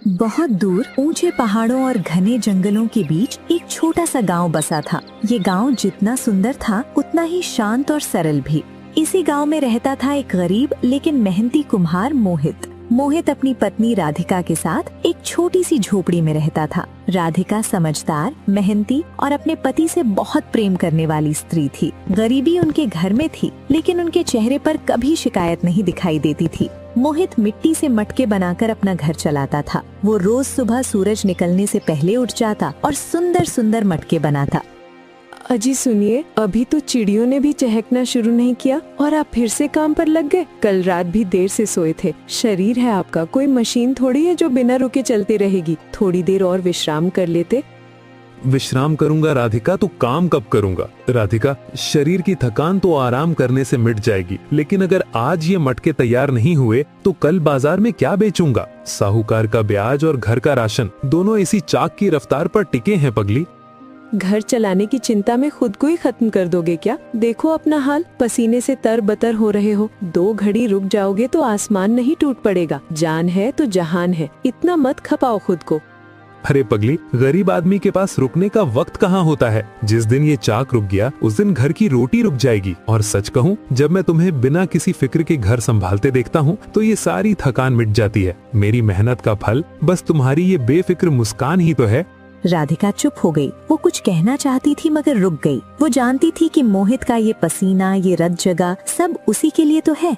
बहुत दूर ऊंचे पहाड़ों और घने जंगलों के बीच एक छोटा सा गांव बसा था। ये गांव जितना सुंदर था उतना ही शांत और सरल भी। इसी गांव में रहता था एक गरीब लेकिन मेहनती कुम्हार मोहित। मोहित अपनी पत्नी राधिका के साथ एक छोटी सी झोपड़ी में रहता था। राधिका समझदार, मेहनती और अपने पति से बहुत प्रेम करने वाली स्त्री थी। गरीबी उनके घर में थी, लेकिन उनके चेहरे पर कभी शिकायत नहीं दिखाई देती थी। मोहित मिट्टी से मटके बनाकर अपना घर चलाता था। वो रोज सुबह सूरज निकलने से पहले उठ जाता और सुंदर सुंदर मटके बनाता। अजी सुनिए, अभी तो चिड़ियों ने भी चहकना शुरू नहीं किया और आप फिर से काम पर लग गए। कल रात भी देर से सोए थे। शरीर है आपका, कोई मशीन थोड़ी है जो बिना रुके चलती रहेगी। थोड़ी देर और विश्राम कर लेते। विश्राम करूंगा राधिका, तो काम कब करूंगा? राधिका, शरीर की थकान तो आराम करने से मिट जाएगी, लेकिन अगर आज ये मटके तैयार नहीं हुए तो कल बाजार में क्या बेचूंगा? साहूकार का ब्याज और घर का राशन दोनों इसी चाक की रफ्तार पर टिके हैं पगली। घर चलाने की चिंता में खुद को ही खत्म कर दोगे क्या? देखो अपना हाल, पसीने से तरबतर हो रहे हो। 2 घड़ी रुक जाओगे तो आसमान नहीं टूट पड़ेगा। जान है तो जहान है, इतना मत खपाओ खुद को। अरे पगली, गरीब आदमी के पास रुकने का वक्त कहाँ होता है। जिस दिन ये चाक रुक गया उस दिन घर की रोटी रुक जाएगी। और सच कहूँ, जब मैं तुम्हें बिना किसी फिक्र के घर संभालते देखता हूँ तो ये सारी थकान मिट जाती है। मेरी मेहनत का फल बस तुम्हारी ये बेफिक्र मुस्कान ही तो है। राधिका चुप हो गई। वो कुछ कहना चाहती थी मगर रुक गई। वो जानती थी कि मोहित का ये पसीना, ये रत जगह सब उसी के लिए तो है।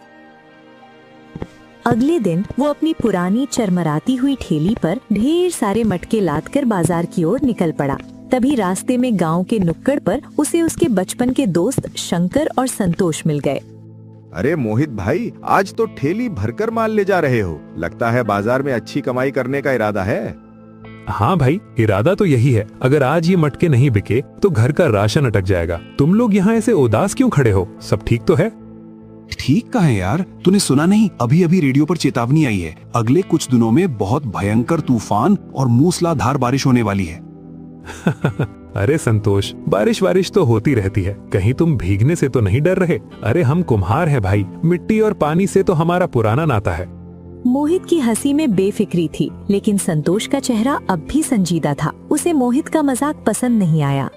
अगले दिन वो अपनी पुरानी चरमराती हुई ठेली पर ढेर सारे मटके लादकर बाजार की ओर निकल पड़ा। तभी रास्ते में गांव के नुक्कड़ पर उसे उसके बचपन के दोस्त शंकर और संतोष मिल गए। अरे मोहित भाई, आज तो ठेली भरकर माल ले जा रहे हो। लगता है बाजार में अच्छी कमाई करने का इरादा है। हाँ भाई, इरादा तो यही है। अगर आज ये मटके नहीं बिके तो घर का राशन अटक जाएगा। तुम लोग यहाँ ऐसे उदास क्यों खड़े हो? सब ठीक तो है? ठीक कहा है यार, तूने सुना नहीं? अभी अभी रेडियो पर चेतावनी आई है। अगले कुछ दिनों में बहुत भयंकर तूफान और मूसलाधार बारिश होने वाली है। अरे संतोष, बारिश तो होती रहती है। कहीं तुम भीगने से तो नहीं डर रहे? अरे हम कुम्हार हैं भाई, मिट्टी और पानी से तो हमारा पुराना नाता है। मोहित की हंसी में बेफिक्री थी, लेकिन संतोष का चेहरा अब भी संजीदा था। उसे मोहित का मजाक पसंद नहीं आया।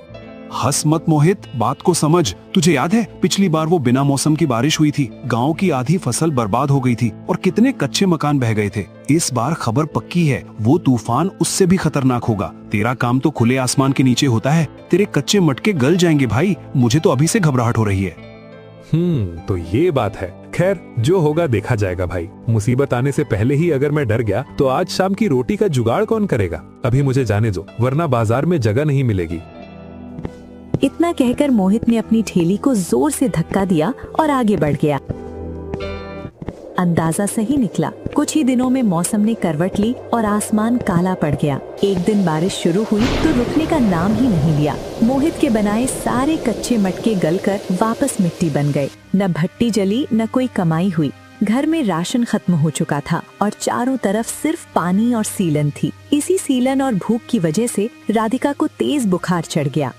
हंस मत मोहित, बात को समझ। तुझे याद है पिछली बार वो बिना मौसम की बारिश हुई थी, गांव की आधी फसल बर्बाद हो गई थी और कितने कच्चे मकान बह गए थे। इस बार खबर पक्की है, वो तूफान उससे भी खतरनाक होगा। तेरा काम तो खुले आसमान के नीचे होता है। तेरे कच्चे मटके गल जाएंगे भाई। मुझे तो अभी से घबराहट हो रही है। तो ये बात है। खैर, जो होगा देखा जाएगा भाई। मुसीबत आने से पहले ही अगर मैं डर गया तो आज शाम की रोटी का जुगाड़ कौन करेगा? अभी मुझे जाने दो, वरना बाजार में जगह नहीं मिलेगी। इतना कहकर मोहित ने अपनी ठेली को जोर से धक्का दिया और आगे बढ़ गया। अंदाजा सही निकला। कुछ ही दिनों में मौसम ने करवट ली और आसमान काला पड़ गया। एक दिन बारिश शुरू हुई तो रुकने का नाम ही नहीं लिया। मोहित के बनाए सारे कच्चे मटके गलकर वापस मिट्टी बन गए। न भट्टी जली, न कोई कमाई हुई। घर में राशन खत्म हो चुका था और चारों तरफ सिर्फ पानी और सीलन थी। इसी सीलन और भूख की वजह से राधिका को तेज बुखार चढ़ गया।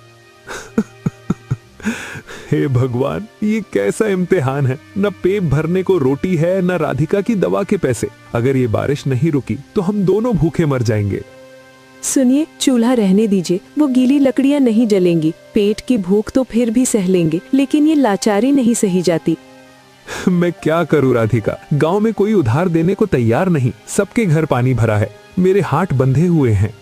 हे भगवान, ये कैसा इम्तिहान है। न पेट भरने को रोटी है, न राधिका की दवा के पैसे। अगर ये बारिश नहीं रुकी तो हम दोनों भूखे मर जाएंगे। सुनिए, चूल्हा रहने दीजिए, वो गीली लकड़ियाँ नहीं जलेंगी। पेट की भूख तो फिर भी सह लेंगे, लेकिन ये लाचारी नहीं सही जाती। मैं क्या करूं राधिका, गांव में कोई उधार देने को तैयार नहीं। सबके घर पानी भरा है, मेरे हाथ बंधे हुए हैं।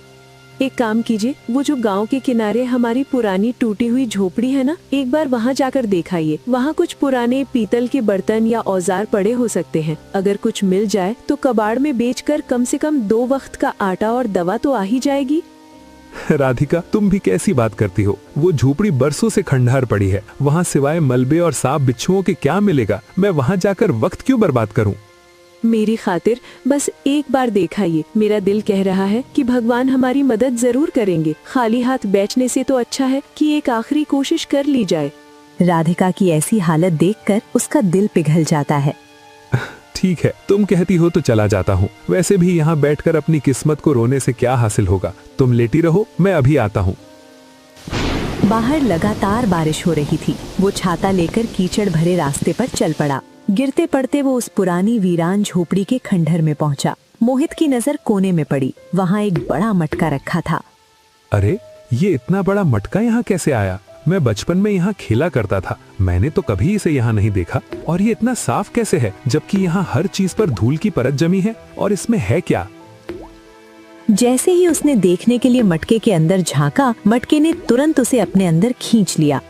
एक काम कीजिए, वो जो गांव के किनारे हमारी पुरानी टूटी हुई झोपड़ी है ना, एक बार वहाँ जाकर देखाइए। वहाँ कुछ पुराने पीतल के बर्तन या औजार पड़े हो सकते हैं। अगर कुछ मिल जाए तो कबाड़ में बेचकर कम से कम 2 वक्त का आटा और दवा तो आ ही जाएगी। राधिका, तुम भी कैसी बात करती हो? वो झोपड़ी बरसों से खंडहर पड़ी है। वहाँ सिवाय मलबे और सांप बिच्छुओं के क्या मिलेगा? मैं वहाँ जाकर वक्त क्यों बर्बाद करूँ? मेरी खातिर बस एक बार देखाइए। मेरा दिल कह रहा है कि भगवान हमारी मदद जरूर करेंगे। खाली हाथ बैठने से तो अच्छा है कि एक आखिरी कोशिश कर ली जाए। राधिका की ऐसी हालत देखकर उसका दिल पिघल जाता है। ठीक है, तुम कहती हो तो चला जाता हूँ। वैसे भी यहाँ बैठकर अपनी किस्मत को रोने से क्या हासिल होगा। तुम लेटी रहो, मैं अभी आता हूँ। बाहर लगातार बारिश हो रही थी। वो छाता लेकर कीचड़ भरे रास्ते पर चल पड़ा। गिरते पड़ते वो उस पुरानी वीरान झोपड़ी के खंडहर में पहुंचा। मोहित की नजर कोने में पड़ी। वहाँ एक बड़ा मटका रखा था। अरे ये इतना बड़ा मटका यहाँ कैसे आया? मैं बचपन में यहाँ खेला करता था, मैंने तो कभी इसे यहाँ नहीं देखा। और ये इतना साफ कैसे है, जबकि यहाँ हर चीज पर धूल की परत जमी है? और इसमें है क्या? जैसे ही उसने देखने के लिए मटके के अंदर झांका, मटके ने तुरंत उसे अपने अंदर खींच लिया।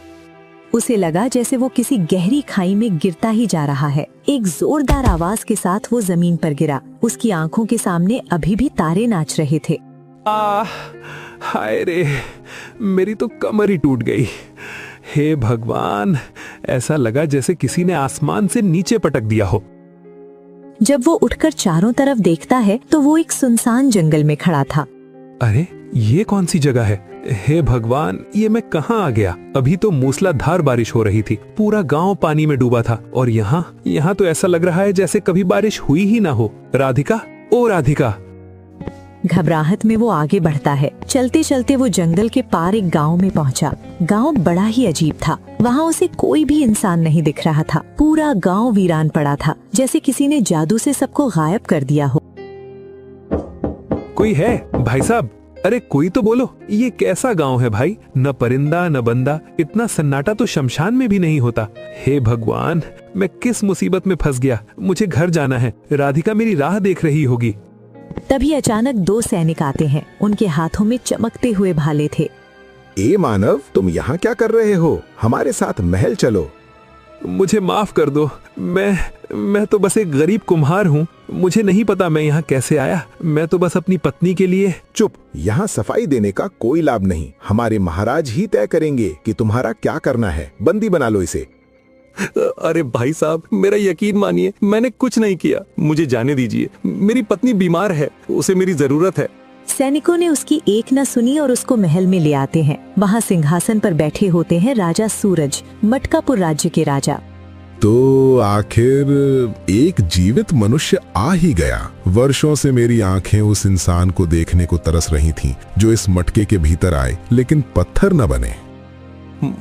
उसे लगा जैसे वो किसी गहरी खाई में गिरता ही जा रहा है। एक जोरदार आवाज के साथ वो जमीन पर गिरा। उसकी आंखों के सामने अभी भी तारे नाच रहे थे। हाय रे, मेरी तो कमर ही टूट गई। हे भगवान, ऐसा लगा जैसे किसी ने आसमान से नीचे पटक दिया हो। जब वो उठकर चारों तरफ देखता है तो वो एक सुनसान जंगल में खड़ा था। अरे ये कौन सी जगह है? हे भगवान, ये मैं कहाँ आ गया? अभी तो मूसलाधार बारिश हो रही थी, पूरा गांव पानी में डूबा था, और यहाँ तो ऐसा लग रहा है जैसे कभी बारिश हुई ही ना हो। राधिका, ओ राधिका। घबराहट में वो आगे बढ़ता है। चलते चलते वो जंगल के पार एक गांव में पहुंचा। गांव बड़ा ही अजीब था। वहाँ उसे कोई भी इंसान नहीं दिख रहा था। पूरा गांव वीरान पड़ा था, जैसे किसी ने जादू से सबको गायब कर दिया हो। कोई है भाई साहब? अरे कोई तो बोलो, ये कैसा गांव है भाई? न परिंदा न बंदा, इतना सन्नाटा तो शमशान में भी नहीं होता। हे भगवान, मैं किस मुसीबत में फंस गया। मुझे घर जाना है, राधिका मेरी राह देख रही होगी। तभी अचानक 2 सैनिक आते हैं। उनके हाथों में चमकते हुए भाले थे। ए मानव, तुम यहाँ क्या कर रहे हो? हमारे साथ महल चलो। मुझे माफ कर दो, मैं तो बस एक गरीब कुम्हार हूँ। मुझे नहीं पता मैं यहाँ कैसे आया। मैं तो बस अपनी पत्नी के लिए। चुप, यहाँ सफाई देने का कोई लाभ नहीं। हमारे महाराज ही तय करेंगे कि तुम्हारा क्या करना है। बंदी बना लो इसे। अरे भाई साहब, मेरा यकीन मानिए, मैंने कुछ नहीं किया। मुझे जाने दीजिए, मेरी पत्नी बीमार है, उसे मेरी जरूरत है। सैनिकों ने उसकी एक न सुनी और उसको महल में ले आते हैं। वहाँ सिंहासन पर बैठे होते हैं राजा सूरज, मटकापुर राज्य के राजा। तो आखिर एक जीवित मनुष्य आ ही गया। वर्षों से मेरी आंखें उस इंसान को देखने को तरस रही थीं, जो इस मटके के भीतर आए लेकिन पत्थर न बने।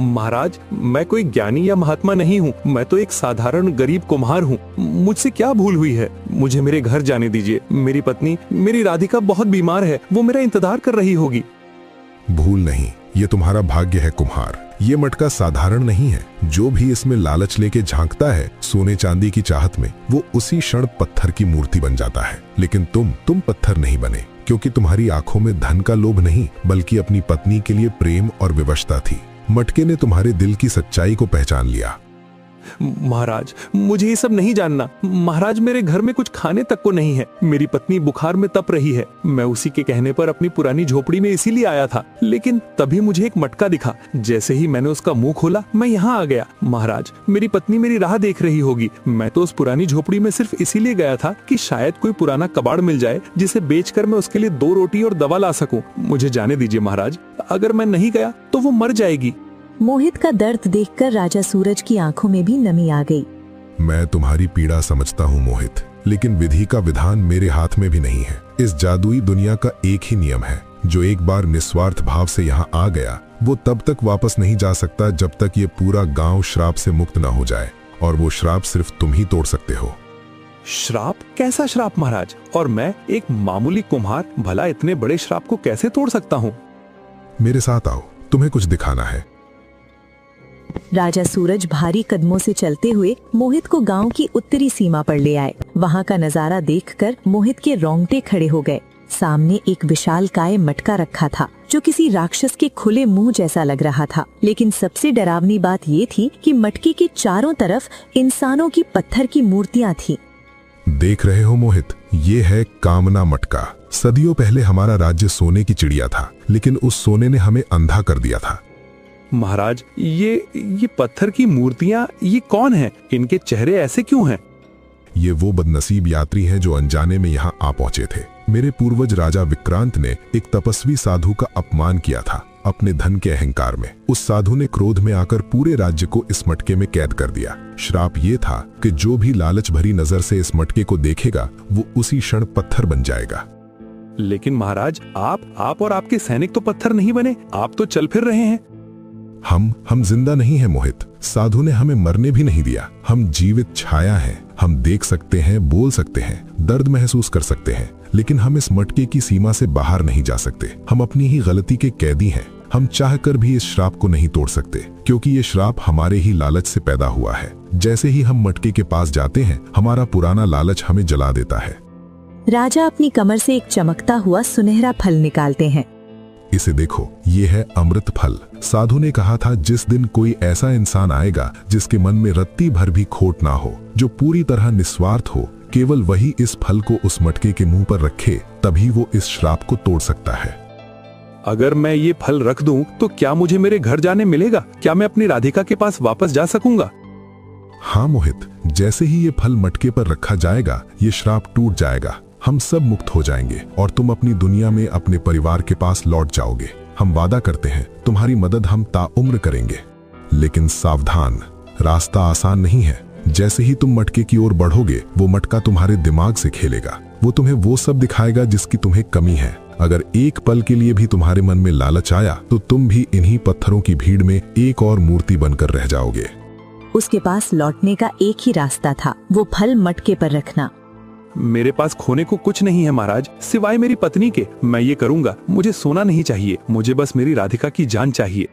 महाराज, मैं कोई ज्ञानी या महात्मा नहीं हूँ। मैं तो एक साधारण गरीब कुम्हार हूँ। मुझसे क्या भूल हुई है? मुझे मेरे घर जाने दीजिए। मेरी पत्नी, मेरी राधिका बहुत बीमार है, वो मेरा इंतजार कर रही होगी। भूल नहीं, ये तुम्हारा भाग्य है कुम्हार। ये मटका साधारण नहीं है। जो भी इसमें लालच लेके झांकता है सोने चांदी की चाहत में, वो उसी क्षण पत्थर की मूर्ति बन जाता है। लेकिन तुम पत्थर नहीं बने, क्योंकि तुम्हारी आंखों में धन का लोभ नहीं, बल्कि अपनी पत्नी के लिए प्रेम और विवशता थी। मटके ने तुम्हारे दिल की सच्चाई को पहचान लिया। महाराज, मुझे ये सब नहीं जानना। महाराज, मेरे घर में कुछ खाने तक को नहीं है। मेरी पत्नी बुखार में तप रही है। मैं उसी के कहने पर अपनी पुरानी झोपड़ी में इसीलिए आया था। लेकिन तभी मुझे एक मटका दिखा। जैसे ही मैंने उसका मुंह खोला, मैं यहाँ आ गया। महाराज, मेरी पत्नी मेरी राह देख रही होगी। मैं तो उस पुरानी झोपड़ी में सिर्फ इसीलिए गया था कि शायद कोई पुराना कबाड़ मिल जाए, जिसे बेचकर मैं उसके लिए 2 रोटी और दवा ला सकूं। मुझे जाने दीजिए महाराज। अगर मैं नहीं गया तो वो मर जाएगी। मोहित का दर्द देखकर राजा सूरज की आंखों में भी नमी आ गई। मैं तुम्हारी पीड़ा समझता हूँ मोहित, लेकिन विधि का विधान मेरे हाथ में भी नहीं है। इस जादुई दुनिया का एक ही नियम है, जो एक बार निस्वार्थ भाव से यहाँ आ गया, वो तब तक वापस नहीं जा सकता जब तक ये पूरा गांव श्राप से मुक्त न हो जाए। और वो श्राप सिर्फ तुम ही तोड़ सकते हो। श्राप? कैसा श्राप महाराज? और मैं एक मामूली कुम्हार, भला इतने बड़े श्राप को कैसे तोड़ सकता हूँ? मेरे साथ आओ, तुम्हें कुछ दिखाना है। राजा सूरज भारी कदमों से चलते हुए मोहित को गांव की उत्तरी सीमा पर ले आए। वहां का नजारा देखकर मोहित के रोंगटे खड़े हो गए। सामने एक विशालकाय मटका रखा था, जो किसी राक्षस के खुले मुंह जैसा लग रहा था। लेकिन सबसे डरावनी बात ये थी कि मटके के चारों तरफ इंसानों की पत्थर की मूर्तियां थीं। देख रहे हो मोहित, ये है कामना मटका। सदियों पहले हमारा राज्य सोने की चिड़िया था, लेकिन उस सोने ने हमें अंधा कर दिया था। महाराज, ये पत्थर की मूर्तियां, ये कौन है? इनके चेहरे ऐसे क्यों हैं? ये वो बदनसीब यात्री हैं जो अनजाने में यहाँ आ पहुंचे थे। मेरे पूर्वज राजा विक्रांत ने एक तपस्वी साधु का अपमान किया था अपने धन के अहंकार में। उस साधु ने क्रोध में आकर पूरे राज्य को इस मटके में कैद कर दिया। श्राप ये था कि जो भी लालच भरी नजर से इस मटके को देखेगा, वो उसी क्षण पत्थर बन जाएगा। लेकिन महाराज, आप और आपके सैनिक तो पत्थर नहीं बने। आप तो चल फिर रहे हैं। हम जिंदा नहीं है मोहित। साधु ने हमें मरने भी नहीं दिया। हम जीवित छाया हैं। हम देख सकते हैं, बोल सकते हैं, दर्द महसूस कर सकते हैं, लेकिन हम इस मटके की सीमा से बाहर नहीं जा सकते। हम अपनी ही गलती के कैदी हैं। हम चाहकर भी इस श्राप को नहीं तोड़ सकते, क्योंकि ये श्राप हमारे ही लालच से पैदा हुआ है। जैसे ही हम मटके के पास जाते हैं, हमारा पुराना लालच हमें जला देता है। राजा अपनी कमर से एक चमकता हुआ सुनहरा फल निकालते हैं। इसे देखो, ये है अमृत फल। साधु ने कहा था जिस दिन कोई ऐसा इंसान आएगा जिसके मन में रत्ती भर भी खोट ना हो, जो पूरी तरह निस्वार्थ हो, केवल वही इस फल को उस मटके के मुंह पर रखे, तभी वो इस श्राप को तोड़ सकता है। अगर मैं ये फल रख दूं तो क्या मुझे मेरे घर जाने मिलेगा? क्या मैं अपनी राधिका के पास वापस जा सकूंगा? हाँ मोहित, जैसे ही ये फल मटके पर रखा जाएगा, ये श्राप टूट जाएगा। हम सब मुक्त हो जाएंगे और तुम अपनी दुनिया में अपने परिवार के पास लौट जाओगे। हम वादा करते हैं, तुम्हारी मदद हम ताउम्र करेंगे। लेकिन सावधान, रास्ता आसान नहीं है। जैसे ही तुम मटके की ओर बढ़ोगे, वो मटका तुम्हारे दिमाग से खेलेगा। वो तुम्हें वो सब दिखाएगा जिसकी तुम्हें कमी है। अगर एक पल के लिए भी तुम्हारे मन में लालच आया, तो तुम भी इन्हीं पत्थरों की भीड़ में एक और मूर्ति बनकर रह जाओगे। उसके पास लौटने का एक ही रास्ता था, वो फल मटके पर रखना। मेरे पास खोने को कुछ नहीं है महाराज, सिवाय मेरी पत्नी के। मैं ये करूंगा। मुझे सोना नहीं चाहिए, मुझे बस मेरी राधिका की जान चाहिए।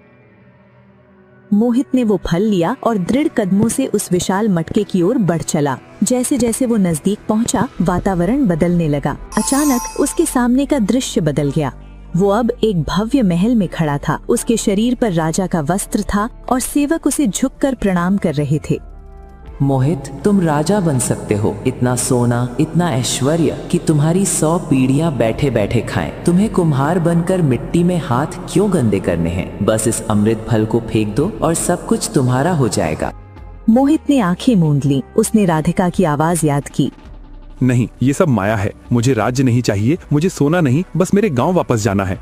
मोहित ने वो फल लिया और दृढ़ कदमों से उस विशाल मटके की ओर बढ़ चला। जैसे जैसे वो नजदीक पहुंचा, वातावरण बदलने लगा। अचानक उसके सामने का दृश्य बदल गया। वो अब एक भव्य महल में खड़ा था। उसके शरीर पर राजा का वस्त्र था और सेवक उसे झुककर प्रणाम कर रहे थे। मोहित, तुम राजा बन सकते हो। इतना सोना, इतना ऐश्वर्य कि तुम्हारी 100 पीढ़ियां बैठे बैठे खाएं। तुम्हें कुम्हार बनकर मिट्टी में हाथ क्यों गंदे करने हैं? बस इस अमृत फल को फेंक दो और सब कुछ तुम्हारा हो जाएगा। मोहित ने आंखें मूंद ली। उसने राधिका की आवाज याद की। नहीं, ये सब माया है। मुझे राज्य नहीं चाहिए, मुझे सोना नहीं, बस मेरे गांव वापस जाना है।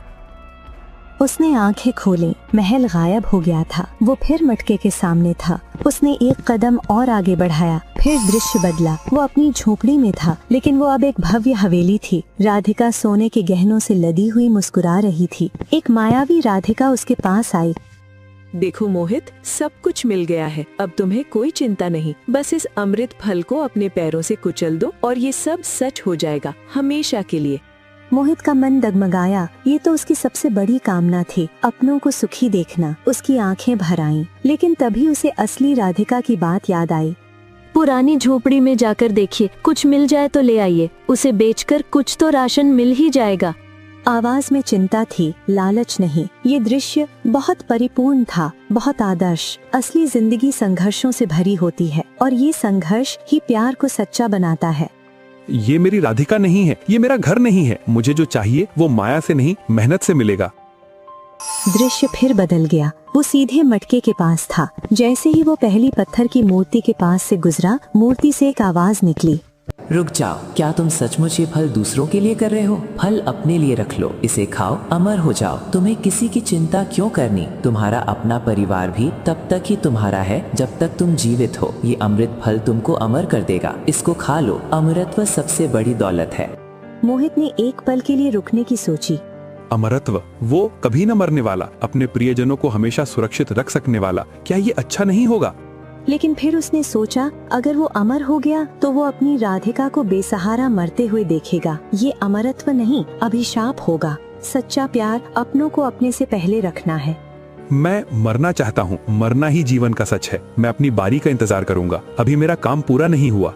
उसने आंखें खोली। महल गायब हो गया था। वो फिर मटके के सामने था। उसने एक कदम और आगे बढ़ाया। फिर दृश्य बदला। वो अपनी झोपड़ी में था, लेकिन वो अब एक भव्य हवेली थी। राधिका सोने के गहनों से लदी हुई मुस्कुरा रही थी। एक मायावी राधिका उसके पास आई। देखो मोहित, सब कुछ मिल गया है। अब तुम्हें कोई चिंता नहीं। बस इस अमृत फल को अपने पैरों से कुचल दो और ये सब सच हो जाएगा, हमेशा के लिए। मोहित का मन डगमगाया। ये तो उसकी सबसे बड़ी कामना थी, अपनों को सुखी देखना। उसकी आंखें भर आईं। लेकिन तभी उसे असली राधिका की बात याद आई। पुरानी झोपड़ी में जाकर देखिए, कुछ मिल जाए तो ले आइए। उसे बेचकर कुछ तो राशन मिल ही जाएगा। आवाज में चिंता थी, लालच नहीं। ये दृश्य बहुत परिपूर्ण था, बहुत आदर्श। असली जिंदगी संघर्षों से भरी होती है और ये संघर्ष ही प्यार को सच्चा बनाता है। ये मेरी राधिका नहीं है, ये मेरा घर नहीं है। मुझे जो चाहिए वो माया से नहीं, मेहनत से मिलेगा। दृश्य फिर बदल गया। वो सीधे मटके के पास था। जैसे ही वो पहली पत्थर की मूर्ति के पास से गुजरा, मूर्ति से एक आवाज निकली। रुक जाओ, क्या तुम सचमुच ये फल दूसरों के लिए कर रहे हो? फल अपने लिए रख लो, इसे खाओ, अमर हो जाओ। तुम्हें किसी की चिंता क्यों करनी? तुम्हारा अपना परिवार भी तब तक ही तुम्हारा है जब तक तुम जीवित हो। ये अमृत फल तुमको अमर कर देगा, इसको खा लो। अमरत्व सबसे बड़ी दौलत है। मोहित ने एक पल के लिए रुकने की सोची। अमरत्व, वो कभी न मरने वाला, अपने प्रियजनों को हमेशा सुरक्षित रख सकने वाला, क्या ये अच्छा नहीं होगा? लेकिन फिर उसने सोचा, अगर वो अमर हो गया तो वो अपनी राधिका को बेसहारा मरते हुए देखेगा। ये अमरत्व नहीं, अभिशाप होगा। सच्चा प्यार अपनों को अपने से पहले रखना है। मैं मरना चाहता हूँ, मरना ही जीवन का सच है। मैं अपनी बारी का इंतजार करूंगा, अभी मेरा काम पूरा नहीं हुआ।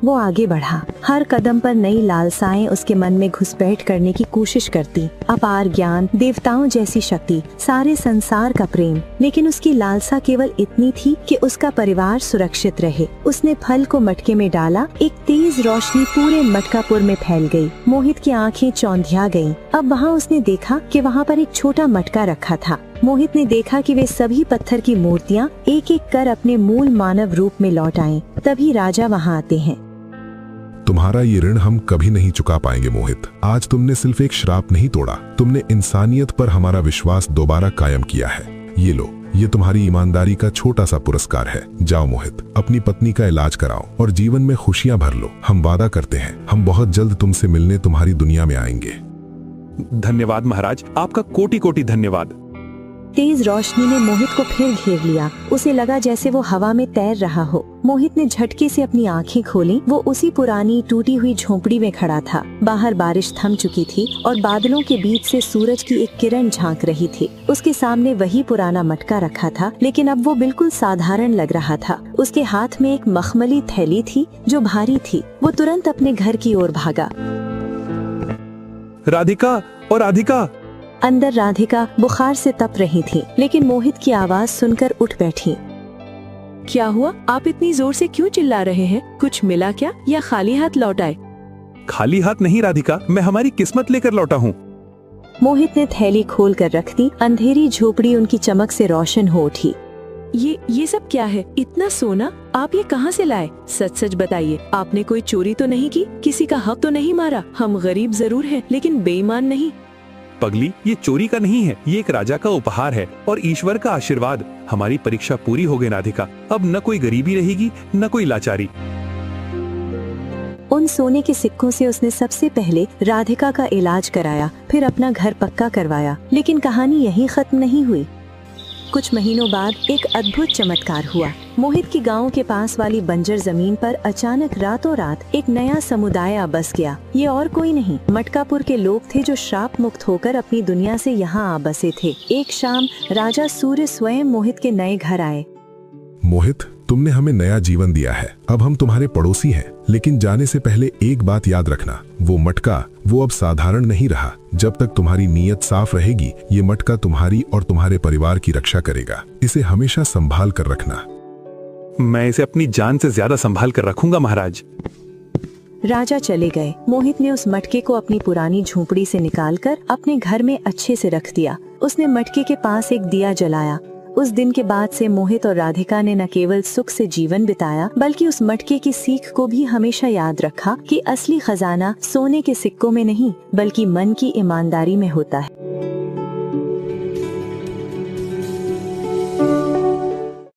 वो आगे बढ़ा। हर कदम पर नई लालसाएं उसके मन में घुसपैठ करने की कोशिश करती। अपार ज्ञान, देवताओं जैसी शक्ति, सारे संसार का प्रेम। लेकिन उसकी लालसा केवल इतनी थी कि उसका परिवार सुरक्षित रहे। उसने फल को मटके में डाला। एक तेज रोशनी पूरे मटकापुर में फैल गई। मोहित की आंखें चौंधिया गईं। अब वहाँ उसने देखा कि वहाँ पर एक छोटा मटका रखा था। मोहित ने देखा कि वे सभी पत्थर की मूर्तियाँ एक एक कर अपने मूल मानव रूप में लौट आएं। तभी राजा वहाँ आते हैं। तुम्हारा ये ऋण हम कभी नहीं चुका पाएंगे मोहित। आज तुमने सिर्फ एक श्राप नहीं तोड़ा, तुमने इंसानियत पर हमारा विश्वास दोबारा कायम किया है। ये लो, ये तुम्हारी ईमानदारी का छोटा सा पुरस्कार है। जाओ मोहित, अपनी पत्नी का इलाज कराओ और जीवन में खुशियां भर लो। हम वादा करते हैं, हम बहुत जल्द तुमसे मिलने तुम्हारी दुनिया में आएंगे। धन्यवाद महाराज, आपका कोटि कोटि धन्यवाद। तेज रोशनी ने मोहित को फिर घेर लिया। उसे लगा जैसे वो हवा में तैर रहा हो। मोहित ने झटके से अपनी आंखें खोली। वो उसी पुरानी टूटी हुई झोपड़ी में खड़ा था। बाहर बारिश थम चुकी थी और बादलों के बीच से सूरज की एक किरण झांक रही थी। उसके सामने वही पुराना मटका रखा था, लेकिन अब वो बिल्कुल साधारण लग रहा था। उसके हाथ में एक मखमली थैली थी जो भारी थी। वो तुरंत अपने घर की ओर भागा। राधिका और राधिका। अंदर राधिका बुखार से तप रही थी, लेकिन मोहित की आवाज सुनकर उठ बैठी। क्या हुआ? आप इतनी जोर से क्यों चिल्ला रहे हैं? कुछ मिला क्या या खाली हाथ लौट आए? खाली हाथ नहीं राधिका, मैं हमारी किस्मत लेकर लौटा हूँ। मोहित ने थैली खोल कर रख दी। अंधेरी झोपड़ी उनकी चमक से रोशन हो उठी। ये सब क्या है? इतना सोना आप ये कहाँ से लाए? सच सच बताइए, आपने कोई चोरी तो नहीं की? किसी का हक तो नहीं मारा? हम गरीब जरूर हैं, लेकिन बेईमान नहीं। पगली, ये चोरी का नहीं है, ये एक राजा का उपहार है और ईश्वर का आशीर्वाद। हमारी परीक्षा पूरी हो गई राधिका। अब न कोई गरीबी रहेगी, न कोई लाचारी। उन सोने के सिक्कों से उसने सबसे पहले राधिका का इलाज कराया, फिर अपना घर पक्का करवाया। लेकिन कहानी यहीं खत्म नहीं हुई। कुछ महीनों बाद एक अद्भुत चमत्कार हुआ। मोहित की गांव के पास वाली बंजर जमीन पर अचानक रातों रात एक नया समुदाय आ बस गया। ये और कोई नहीं, मटकापुर के लोग थे जो श्राप मुक्त होकर अपनी दुनिया से यहाँ आ बसे थे। एक शाम राजा सूर्य स्वयं मोहित के नए घर आए। मोहित, तुमने हमें नया जीवन दिया है। अब हम तुम्हारे पड़ोसी हैं। लेकिन जाने से पहले एक बात याद रखना, वो मटका वो अब साधारण नहीं रहा। जब तक तुम्हारी नीयत साफ रहेगी, ये मटका तुम्हारी और तुम्हारे परिवार की रक्षा करेगा। इसे हमेशा संभाल कर रखना। मैं इसे अपनी जान से ज्यादा संभाल कर रखूंगा महाराज। राजा चले गए। मोहित ने उस मटके को अपनी पुरानी झोपड़ी से निकालकर अपने घर में अच्छे से रख दिया। उसने मटके के पास एक दिया जलाया। उस दिन के बाद से मोहित और राधिका ने न केवल सुख से जीवन बिताया, बल्कि उस मटके की सीख को भी हमेशा याद रखा कि असली खजाना सोने के सिक्कों में नहीं, बल्कि मन की ईमानदारी में होता है।